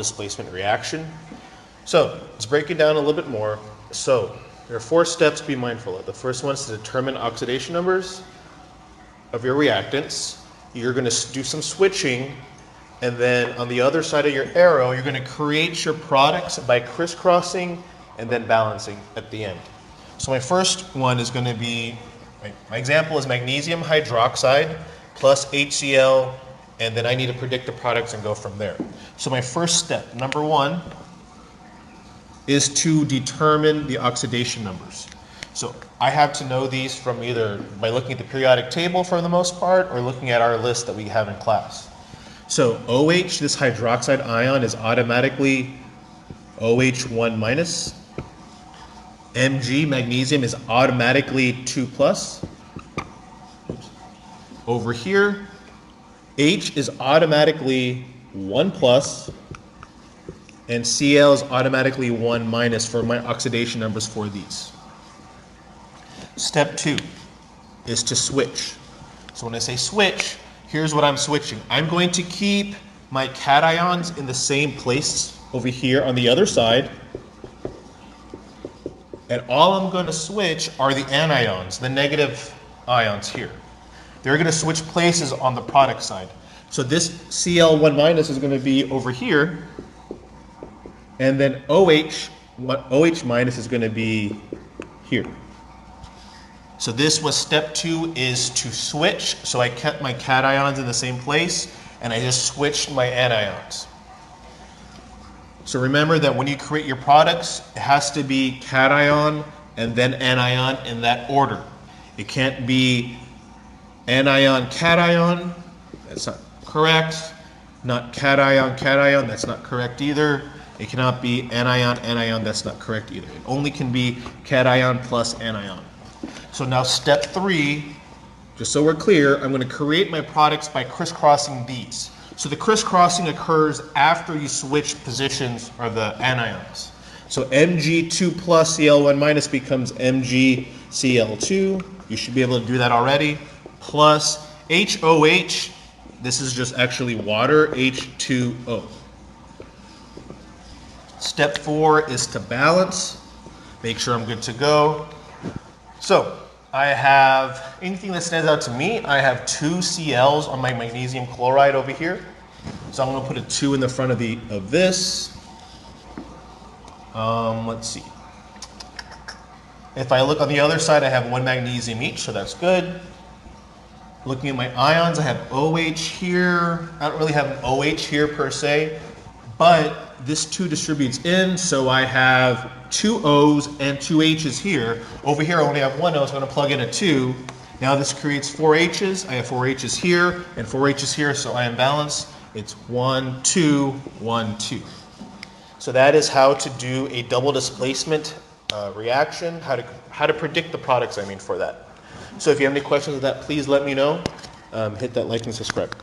displacement reaction. So let's break it down a little bit more. So there are 4 steps to be mindful of. The first one is to determine oxidation numbers of your reactants. You're going to do some switching, and then on the other side of your arrow, you're going to create your products by crisscrossing and then balancing at the end. So my first one is going to be, my example is magnesium hydroxide plus HCl, and then I need to predict the products and go from there. So my first step, number 1, is to determine the oxidation numbers. So I have to know these from either by looking at the periodic table for the most part, or looking at our list that we have in class. So OH, this hydroxide ion, is automatically OH1 minus. Mg, magnesium, is automatically 2 plus. Over here, H is automatically 1 plus, and Cl is automatically 1 minus for my oxidation numbers for these. Step 2 is to switch. So when I say switch, here's what I'm switching. I'm going to keep my cations in the same place over here on the other side, and all I'm going to switch are the anions, the negative ions here. They're going to switch places on the product side. So this Cl1 minus is going to be over here, and then OH minus is going to be here. So this was step 2, is to switch. So I kept my cations in the same place, and I just switched my anions. So remember that when you create your products, it has to be cation and then anion in that order. It can't be anion, cation, that's not correct. Not cation, cation, that's not correct either. It cannot be anion, anion, that's not correct either. It only can be cation plus anion. So now step 3, just so we're clear, I'm going to create my products by crisscrossing these. So the crisscrossing occurs after you switch positions of the anions. So Mg2 plus Cl1 minus becomes MgCl2. You should be able to do that already. Plus HOH, this is just actually water, H2O. Step 4 is to balance. Make sure I'm good to go. So I have, anything that stands out to me, I have 2 Cl's on my magnesium chloride over here. So I'm going to put a 2 in the front of this. Let's see. If I look on the other side, I have 1 magnesium each, so that's good. Looking at my ions, I have OH here. I don't really have an OH here per se, but this 2 distributes in, so I have 2 O's and 2 H's here. Over here I only have 1 O, so I'm going to plug in a 2. Now this creates 4 H's. I have 4 H's here and 4 H's here, so I am balanced. It's 1, 2, 1, 2. So that is how to do a double displacement reaction, how to predict the products, for that. So if you have any questions of that, please let me know. Hit that like and subscribe.